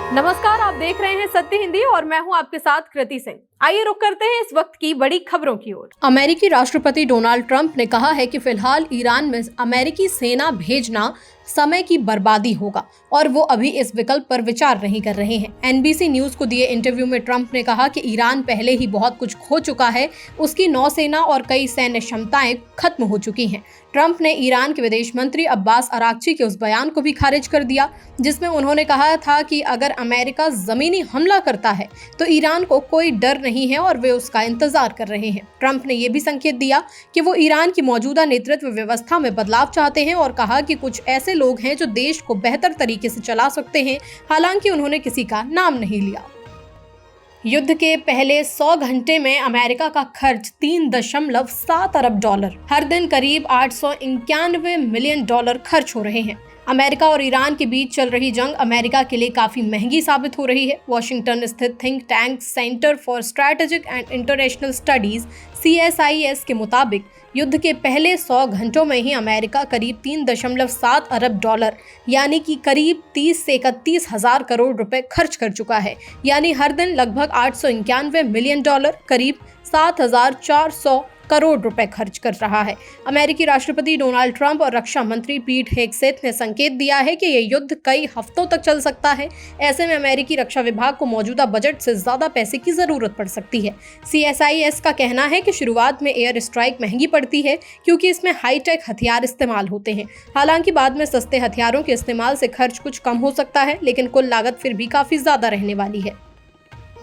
नमस्कार, आप देख रहे हैं सत्य हिंदी और मैं हूं आपके साथ कृति सिंह। आइए रुक करते हैं इस वक्त की बड़ी खबरों की ओर। अमेरिकी राष्ट्रपति डोनाल्ड ट्रंप ने कहा है कि फिलहाल ईरान में अमेरिकी सेना भेजना समय की बर्बादी होगा और वो अभी इस विकल्प पर विचार नहीं कर रहे हैं। एनबीसी न्यूज को दिए इंटरव्यू में ट्रंप ने कहा कि ईरान पहले ही बहुत कुछ खो चुका है, उसकी नौसेना और कई सैन्य क्षमताएं खत्म हो चुकी हैं। ट्रंप ने ईरान के विदेश मंत्री अब्बास अराक्ची के उस बयान को भी खारिज कर दिया जिसमें उन्होंने कहा था कि अगर अमेरिका जमीनी हमला करता है तो ईरान को कोई डर नहीं है और वे उसका इंतजार कर रहे हैं। ट्रंप ने यह भी संकेत दिया कि वो ईरान की मौजूदा नेतृत्व व्यवस्था में बदलाव चाहते हैं और कहा कि कुछ ऐसे लोग हैं जो देश को बेहतर तरीके से चला सकते हैं, हालांकि उन्होंने किसी का नाम नहीं लिया। युद्ध के पहले 100 घंटे में अमेरिका का खर्च $3.7 अरब, हर दिन करीब $891 मिलियन खर्च हो रहे हैं। अमेरिका और ईरान के बीच चल रही जंग अमेरिका के लिए काफी महंगी साबित हो रही है। वॉशिंगटन स्थित think tank centre for strategic and international studies CSIS के मुताबिक युद्ध के पहले 100 घंटों में ही अमेरिका करीब $3.7 अरब यानी कि करीब 30 से 31 हजार करोड़ रुपए खर्च कर चुका है। यानी हर दिन लगभग $891 मिलियन, करीब 7,400 करोड़ रुपए खर्च कर रहा है। अमेरिकी राष्ट्रपति डोनाल्ड ट्रंप और रक्षा मंत्री पीट हेगसेथ ने संकेत दिया है कि ये युद्ध कई हफ्तों तक चल सकता है। ऐसे में अमेरिकी रक्षा विभाग को मौजूदा बजट से ज्यादा पैसे की जरूरत पड़ सकती है। CSIS का कहना है कि शुरुआत में एयर स्ट्राइक महंगी पड़ती है क्योंकि इसमें हाईटेक हथियार इस्तेमाल होते हैं। हालांकि बाद में सस्ते हथियारों के इस्तेमाल से खर्च कुछ कम हो सकता है, लेकिन कुल लागत फिर भी काफी ज्यादा रहने वाली है।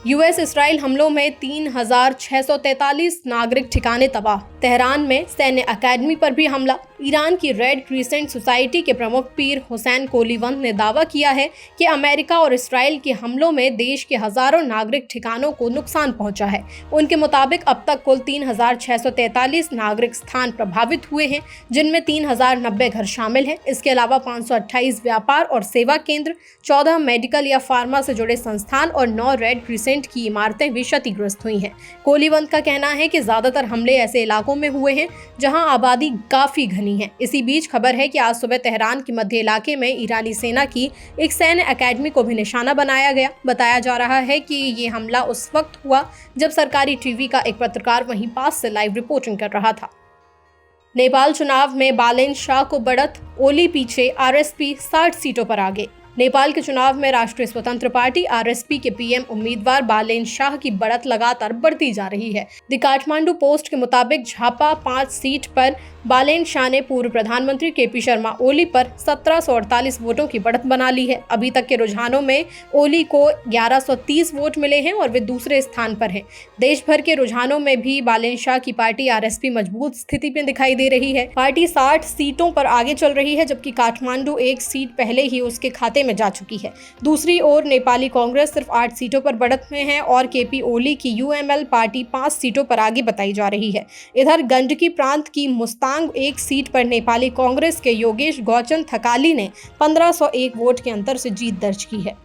US इसराइल हमलों में 3,643 नागरिक ठिकाने तबाह। तेहरान में सैन्य अकेडमी पर भी हमला। ईरान की रेड क्रिसेंट सोसाइटी के प्रमुख पीर हुसैन कोलीवंत ने दावा किया है कि अमेरिका और इसराइल के हमलों में देश के हजारों नागरिक ठिकानों को नुकसान पहुंचा है। उनके मुताबिक अब तक कुल 3,643 नागरिक स्थान प्रभावित हुए हैं, जिनमें 3,090 घर शामिल हैं। इसके अलावा 528 व्यापार और सेवा केंद्र, 14 मेडिकल या फार्मा से जुड़े संस्थान और 9 रेड क्रिसेंट की इमारतें भी क्षतिग्रस्त हुई हैं। कोलीवंत का कहना है कि ज्यादातर हमले ऐसे इलाकों में हुए हैं जहां आबादी काफी घनी है। इसी बीच खबर है कि आज सुबह तेहरान के मध्य इलाके में ईरानी सेना की एक सैन्य अकेडमी को भी निशाना बनाया गया। बताया जा रहा है कि ये हमला उस वक्त हुआ जब सरकारी टीवी का एक पत्रकार वहीं पास से लाइव रिपोर्टिंग कर रहा था। नेपाल चुनाव में बालेन शाह को बढ़त, ओली पीछे, RSP 60 सीटों पर आगे। नेपाल के चुनाव में राष्ट्रीय स्वतंत्र पार्टी RSP के PM उम्मीदवार बालेन शाह की बढ़त लगातार बढ़ती जा रही है। द काठमांडू पोस्ट के मुताबिक झापा 5 सीट पर बालेन शाह ने पूर्व प्रधानमंत्री KP शर्मा ओली पर 1748 वोटों की बढ़त बना ली है। अभी तक के रुझानों में ओली को 1130 वोट मिले हैं और वे दूसरे स्थान पर हैं। देश भर के रुझानों में भी बालेन शाह की पार्टी RSP मजबूत स्थिति में दिखाई दे रही है। पार्टी 60 सीटों पर आगे चल रही है, जबकि काठमांडू 1 सीट पहले ही उसके खाते में जा चुकी है। दूसरी ओर नेपाली कांग्रेस सिर्फ 8 सीटों पर बढ़त में है और KP ओली की UML पार्टी 5 सीटों पर आगे बताई जा रही है। इधर गंडकी प्रांत की मुस्तांग 1 सीट पर नेपाली कांग्रेस के योगेश गौचन थकाली ने 1501 वोट के अंतर से जीत दर्ज की है।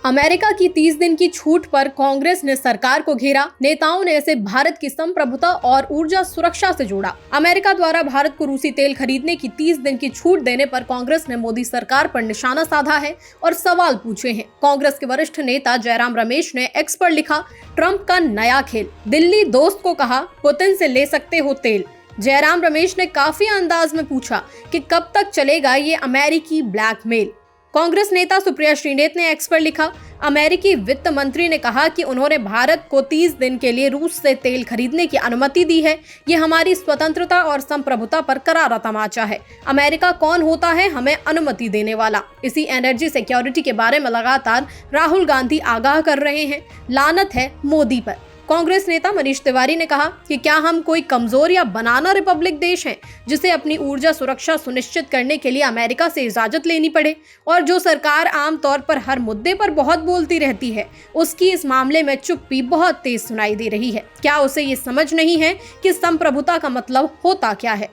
अमेरिका की 30 दिन की छूट पर कांग्रेस ने सरकार को घेरा। नेताओं ने इसे भारत की संप्रभुता और ऊर्जा सुरक्षा से जोड़ा। अमेरिका द्वारा भारत को रूसी तेल खरीदने की 30 दिन की छूट देने पर कांग्रेस ने मोदी सरकार पर निशाना साधा है और सवाल पूछे हैं। कांग्रेस के वरिष्ठ नेता जयराम रमेश ने एक्स पर लिखा, ट्रंप का नया खेल, दिल्ली दोस्त को कहा पुतिन से ले सकते हो तेल। जयराम रमेश ने काफी अंदाज में पूछा कि कब तक चलेगा ये अमेरिकी ब्लैकमेल। कांग्रेस नेता सुप्रिया श्रीनेत ने एक्स पर लिखा, अमेरिकी वित्त मंत्री ने कहा कि उन्होंने भारत को 30 दिन के लिए रूस से तेल खरीदने की अनुमति दी है। ये हमारी स्वतंत्रता और संप्रभुता पर करारा तमाचा है। अमेरिका कौन होता है हमें अनुमति देने वाला। इसी एनर्जी सिक्योरिटी के बारे में लगातार राहुल गांधी आगाह कर रहे हैं। लानत है मोदी पर। कांग्रेस नेता मनीष तिवारी ने कहा कि क्या हम कोई कमजोर या बनाना रिपब्लिक देश हैं जिसे अपनी ऊर्जा सुरक्षा सुनिश्चित करने के लिए अमेरिका से इजाजत लेनी पड़े, और जो सरकार आमतौर पर हर मुद्दे पर बहुत बोलती रहती है उसकी इस मामले में चुप्पी बहुत तेज सुनाई दे रही है। क्या उसे ये समझ नहीं है कि संप्रभुता का मतलब होता क्या है।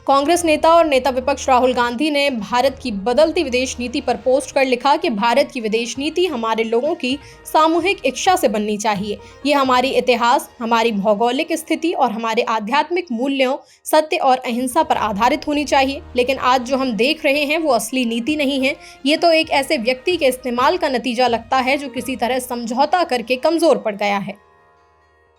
कांग्रेस नेता और नेता विपक्ष राहुल गांधी ने भारत की बदलती विदेश नीति पर पोस्ट कर लिखा कि भारत की विदेश नीति हमारे लोगों की सामूहिक इच्छा से बननी चाहिए। ये हमारी इतिहास, हमारी भौगोलिक स्थिति और हमारे आध्यात्मिक मूल्यों, सत्य और अहिंसा पर आधारित होनी चाहिए। लेकिन आज जो हम देख रहे हैं वो असली नीति नहीं है। ये तो एक ऐसे व्यक्ति के इस्तेमाल का नतीजा लगता है जो किसी तरह समझौता करके कमजोर पड़ गया है।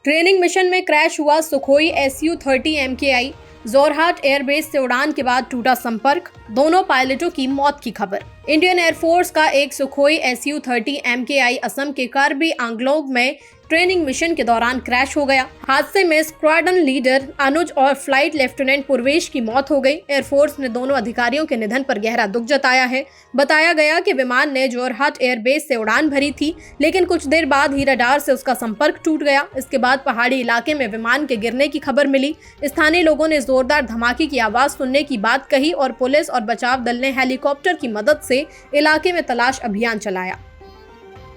ट्रेनिंग मिशन में क्रैश हुआ Sukhoi Su-30 MKI। Jorhat airbase से उड़ान के बाद टूटा संपर्क, दोनों पायलटों की मौत की खबर। इंडियन एयरफोर्स का एक सुखोई Su-30 MKI असम के कार्बी आंगलोंग में ट्रेनिंग मिशन के दौरान क्रैश हो गया। हादसे में स्क्वाड्रन लीडर अनुज और फ्लाइट लेफ्टिनेंट पूर्वेश की मौत हो गई। एयरफोर्स ने दोनों अधिकारियों के निधन पर गहरा दुख जताया है। बताया गया कि विमान ने जोरहाट एयरबेस से उड़ान भरी थी, लेकिन कुछ देर बाद ही रडार से उसका संपर्क टूट गया। इसके बाद पहाड़ी इलाके में विमान के गिरने की खबर मिली। स्थानीय लोगों ने जोरदार धमाके की आवाज सुनने की बात कही और पुलिस और बचाव दल ने हेलीकॉप्टर की मदद से इलाके में तलाश अभियान चलाया।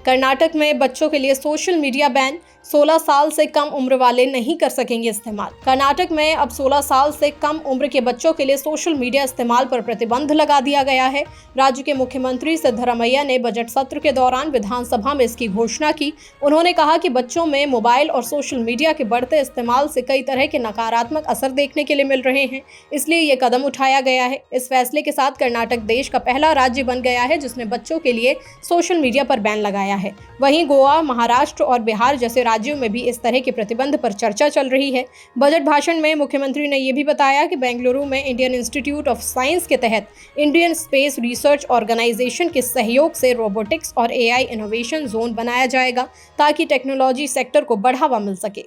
कर्नाटक में बच्चों के लिए सोशल मीडिया बैन, 16 साल से कम उम्र वाले नहीं कर सकेंगे इस्तेमाल। कर्नाटक में अब 16 साल से कम उम्र के बच्चों के लिए सोशल मीडिया इस्तेमाल पर प्रतिबंध लगा दिया गया है। राज्य के मुख्यमंत्री सिद्धरामैया ने बजट सत्र के दौरान विधानसभा में इसकी घोषणा की। उन्होंने कहा कि बच्चों में मोबाइल और सोशल मीडिया के बढ़ते इस्तेमाल से कई तरह के नकारात्मक असर देखने के लिए मिल रहे हैं, इसलिए ये कदम उठाया गया है। इस फैसले के साथ कर्नाटक देश का पहला राज्य बन गया है जिसने बच्चों के लिए सोशल मीडिया पर बैन लगाया है। वहीं गोवा, महाराष्ट्र और बिहार जैसे राज्यों में भी इस तरह के प्रतिबंध पर चर्चा चल रही है। बजट भाषण में मुख्यमंत्री ने यह भी बताया कि बेंगलुरु में इंडियन इंस्टीट्यूट ऑफ साइंस के तहत इंडियन स्पेस रिसर्च ऑर्गेनाइजेशन के सहयोग से रोबोटिक्स और AI इनोवेशन जोन बनाया जाएगा ताकि टेक्नोलॉजी सेक्टर को बढ़ावा मिल सके।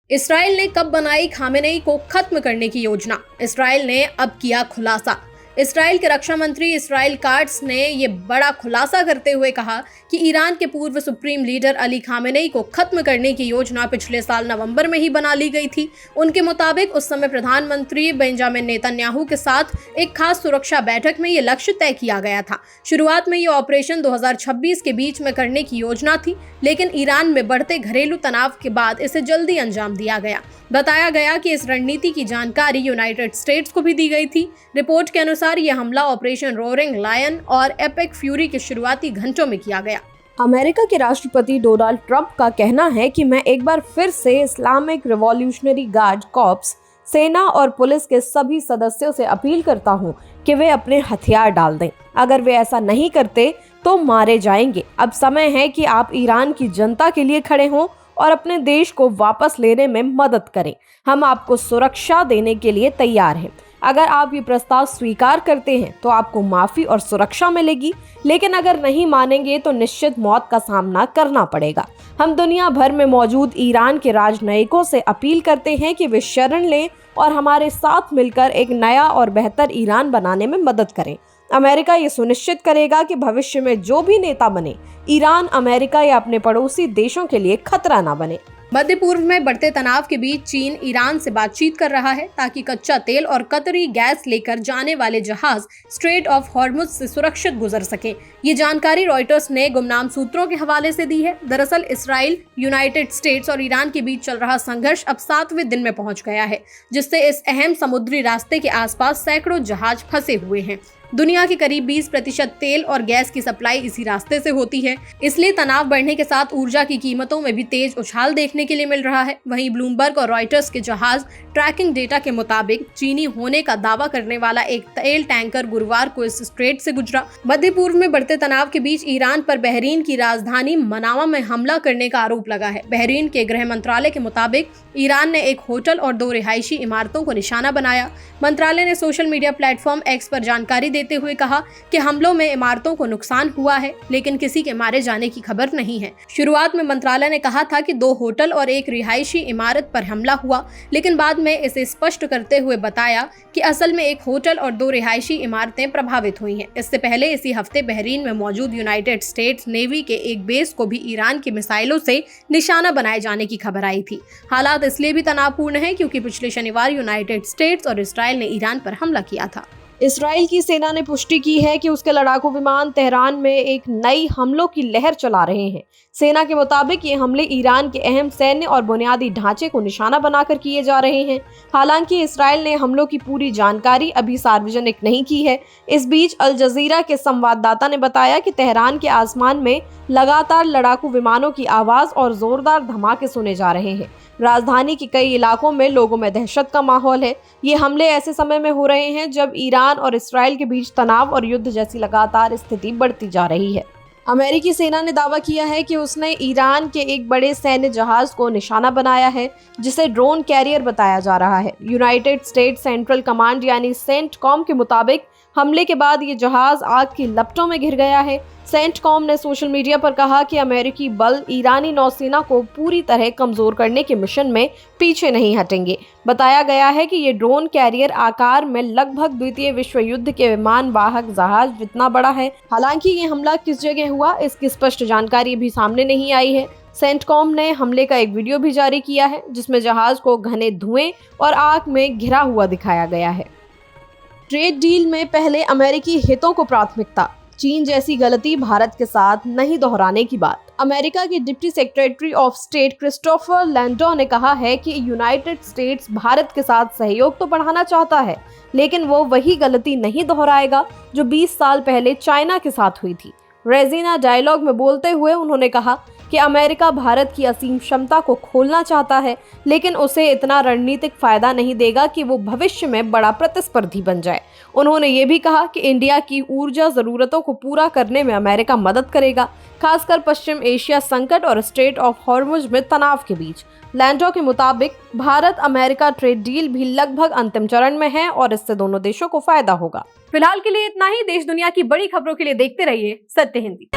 इसराइल ने कब बनाई खामेनेई को खत्म करने की योजना? इसराइल ने अब किया खुलासा। इसराइल के रक्षा मंत्री इसराइल काट्स ने ये बड़ा खुलासा करते हुए कहा कि ईरान के पूर्व सुप्रीम लीडर अली खामेनेई को खत्म करने की योजना पिछले साल नवंबर में ही बना ली गई थी। उनके मुताबिक उस समय प्रधानमंत्री बेंजामिन नेतन्याहू के साथ एक खास सुरक्षा बैठक में ये लक्ष्य तय किया गया था। शुरुआत में ये ऑपरेशन 2026 के बीच में करने की योजना थी, लेकिन ईरान में बढ़ते घरेलू तनाव के बाद इसे जल्दी अंजाम दिया गया। बताया गया कि इस रणनीति की जानकारी यूनाइटेड स्टेट्स को भी दी गई थी। रिपोर्ट के अनुसार यह हमला ऑपरेशन रोरिंग लायन और एपिक फ्यूरी के शुरुआती घंटों में किया गया। अमेरिका के राष्ट्रपति डोनाल्ड ट्रंप का कहना है कि मैं एक बार फिर से इस्लामिक रिवॉल्यूशनरी गार्ड कॉर्प्स, सेना और पुलिस के सभी सदस्यों से अपील करता हूं कि वे अपने हथियार डाल दें। अगर वे ऐसा नहीं करते तो मारे जाएंगे। अब समय है कि आप ईरान की जनता के लिए खड़े हों और अपने देश को वापस लेने में मदद करें। हम आपको सुरक्षा देने के लिए तैयार हैं। अगर आप ये प्रस्ताव स्वीकार करते हैं तो आपको माफ़ी और सुरक्षा मिलेगी, लेकिन अगर नहीं मानेंगे तो निश्चित मौत का सामना करना पड़ेगा। हम दुनिया भर में मौजूद ईरान के राजनयिकों से अपील करते हैं कि वे शरण लें और हमारे साथ मिलकर एक नया और बेहतर ईरान बनाने में मदद करें। अमेरिका ये सुनिश्चित करेगा कि भविष्य में जो भी नेता बने, ईरान, अमेरिका या अपने पड़ोसी देशों के लिए खतरा न बने। मध्य पूर्व में बढ़ते तनाव के बीच चीन ईरान से बातचीत कर रहा है ताकि कच्चा तेल और कतरी गैस लेकर जाने वाले जहाज स्ट्रेट ऑफ हॉर्मुज से सुरक्षित गुजर सके। ये जानकारी रॉयटर्स ने गुमनाम सूत्रों के हवाले से दी है। दरअसल इसराइल, यूनाइटेड स्टेट्स और ईरान के बीच चल रहा संघर्ष अब 7वें दिन में पहुंच गया है, जिससे इस अहम समुद्री रास्ते के आसपास सैकड़ों जहाज फंसे हुए हैं। दुनिया के करीब 20% तेल और गैस की सप्लाई इसी रास्ते से होती है। इसलिए तनाव बढ़ने के साथ ऊर्जा की कीमतों में भी तेज उछाल देखने के लिए मिल रहा है। वहीं ब्लूमबर्ग और रॉयटर्स के जहाज ट्रैकिंग डेटा के मुताबिक चीनी होने का दावा करने वाला एक तेल टैंकर गुरुवार को इस स्ट्रेट से गुजरा। मध्य पूर्व में बढ़ते तनाव के बीच ईरान पर बहरीन की राजधानी मनामा में हमला करने का आरोप लगा है। बहरीन के गृह मंत्रालय के मुताबिक ईरान ने एक होटल और 2 रिहायशी इमारतों को निशाना बनाया। मंत्रालय ने सोशल मीडिया प्लेटफॉर्म एक्स पर जानकारी देते हुए कहा कि हमलों में इमारतों को नुकसान हुआ है, लेकिन किसी के मारे जाने की खबर नहीं है। शुरुआत में मंत्रालय ने कहा था कि 2 होटल और 1 रिहायशी इमारत पर हमला हुआ, लेकिन बाद में इसे स्पष्ट करते हुए बताया कि असल में 1 होटल और 2 रिहायशी इमारतें प्रभावित हुई हैं। इससे पहले इसी हफ्ते बहरीन में मौजूद यूनाइटेड स्टेट्स नेवी के एक बेस को भी ईरान की मिसाइलों से निशाना बनाए जाने की खबर आई थी। हालात इसलिए भी तनावपूर्ण है क्योंकि पिछले शनिवार यूनाइटेड स्टेट्स और इसराइल ने ईरान पर हमला किया था। इसराइल की सेना ने पुष्टि की है कि उसके लड़ाकू विमान तेहरान में एक नई हमलों की लहर चला रहे हैं। सेना के मुताबिक ये हमले ईरान के अहम सैन्य और बुनियादी ढांचे को निशाना बनाकर किए जा रहे हैं। हालांकि इसराइल ने हमलों की पूरी जानकारी अभी सार्वजनिक नहीं की है। इस बीच अल जजीरा के संवाददाता ने बताया कि तेहरान के आसमान में लगातार लड़ाकू विमानों की आवाज और जोरदार धमाके सुने जा रहे हैं। राजधानी के कई इलाकों में लोगों में दहशत का माहौल है। ये हमले ऐसे समय में हो रहे हैं जब ईरान और इसराइल के बीच तनाव और युद्ध जैसी लगातार स्थिति बढ़ती जा रही है। अमेरिकी सेना ने दावा किया है कि उसने ईरान के एक बड़े सैन्य जहाज को निशाना बनाया है, जिसे ड्रोन कैरियर बताया जा रहा है। यूनाइटेड स्टेट्स सेंट्रल कमांड यानी सेंटकॉम के मुताबिक हमले के बाद ये जहाज आग की लपटों में घिर गया है। सेंटकॉम ने सोशल मीडिया पर कहा कि अमेरिकी बल ईरानी नौसेना को पूरी तरह कमजोर करने के मिशन में पीछे नहीं हटेंगे। बताया गया है कि ये ड्रोन कैरियर आकार में लगभग द्वितीय विश्व युद्ध के विमान वाहक जहाज जितना बड़ा है। हालांकि ये हमला किस जगह हुआ, इसकी स्पष्ट जानकारी भी सामने नहीं आई है। सेंटकॉम ने हमले का एक वीडियो भी जारी किया है, जिसमें जहाज को घने धुएं और आग में घिरा हुआ दिखाया गया है। ट्रेड डील में पहले अमेरिकी हितों को प्राथमिकता, चीन जैसी गलती भारत के साथ नहीं दोहराने की बात। अमेरिका के deputy secretary of state Christopher Landau ने कहा है कि यूनाइटेड स्टेट्स भारत के साथ सहयोग तो बढ़ाना चाहता है, लेकिन वो वही गलती नहीं दोहराएगा जो 20 साल पहले चाइना के साथ हुई थी। रेजिना डायलॉग में बोलते हुए उन्होंने कहा कि अमेरिका भारत की असीम क्षमता को खोलना चाहता है, लेकिन उसे इतना रणनीतिक फायदा नहीं देगा कि वो भविष्य में बड़ा प्रतिस्पर्धी बन जाए। उन्होंने ये भी कहा कि इंडिया की ऊर्जा जरूरतों को पूरा करने में अमेरिका मदद करेगा, खासकर पश्चिम एशिया संकट और स्ट्रेट ऑफ हॉर्मुज में तनाव के बीच। लैंडो के मुताबिक भारत अमेरिका ट्रेड डील भी लगभग अंतिम चरण में है और इससे दोनों देशों को फायदा होगा। फिलहाल के लिए इतना ही। देश दुनिया की बड़ी खबरों के लिए देखते रहिए सत्य Hindi.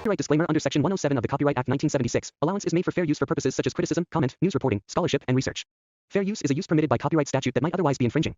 Copyright disclaimer under Section 107 of the Copyright Act 1976. Allowance is made for fair use for purposes such as criticism, comment, news reporting, scholarship, and research. Fair use is a use permitted by copyright statute that might otherwise be infringing.